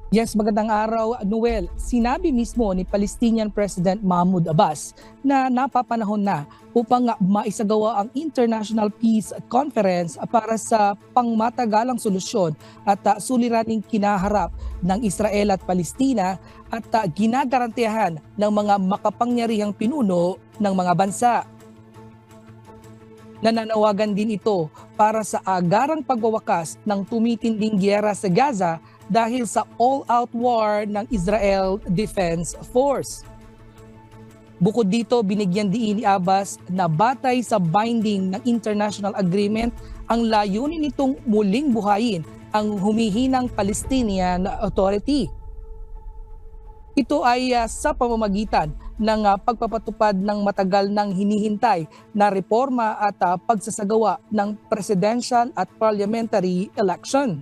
Yes, magandang araw, Noel. Sinabi mismo ni Palestinian President Mahmoud Abbas na napapanahon na upang maisagawa ang International Peace Conference para sa pangmatagalang solusyon at suliraning kinaharap ng Israel at Palestina at ginagarantiyahan ng mga makapangyarihang pinuno ng mga bansa. Nananawagan din ito para sa agarang pagwawakas ng tumitinding giyera sa Gaza dahil sa all-out war ng Israel Defense Force. Bukod dito, binigyan diin ni Abbas na batay sa binding ng international agreement, ang layunin nitong muling buhayin ang humihinang Palestinian Authority. Ito ay sa pamamagitan ng pagpapatupad ng matagal nang hinihintay na reforma at pagsasagawa ng presidential at parliamentary election.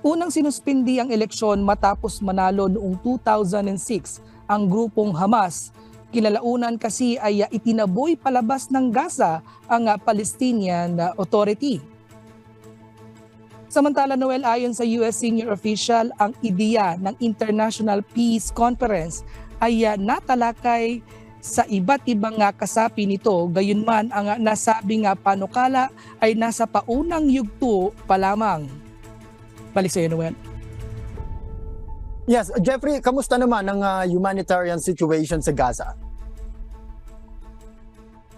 Unang sinuspindi ang eleksyon matapos manalo noong 2006 ang grupong Hamas. Kinalaunan kasi ay itinaboy palabas ng Gaza ang Palestinian Authority. Samantala, Noel, ayon sa US senior official, ang ideya ng International Peace Conference ay natalakay sa iba't ibang kasapi nito. Gayunman, ang nasabing panukala ay nasa paunang yugto pa lamang. Balik sa iyo, Noel. Yes, Jeffrey, kamusta naman ang humanitarian situation sa Gaza?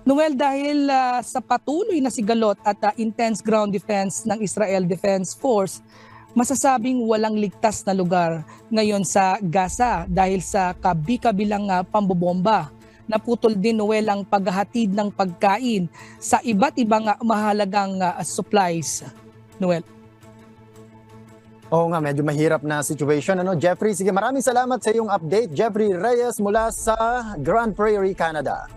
Noel, dahil sa patuloy na sigalot at intense ground defense ng Israel Defense Force, masasabing walang ligtas na lugar ngayon sa Gaza dahil sa kabi-kabilang pambobomba. Naputol din, Noel, ang paghahatid ng pagkain sa iba't ibang mahalagang supplies. Noel. Oo nga, medyo mahirap na situation. Jeffrey, sige, maraming salamat sa iyong update. Jeffrey Reyes mula sa Grand Prairie, Canada.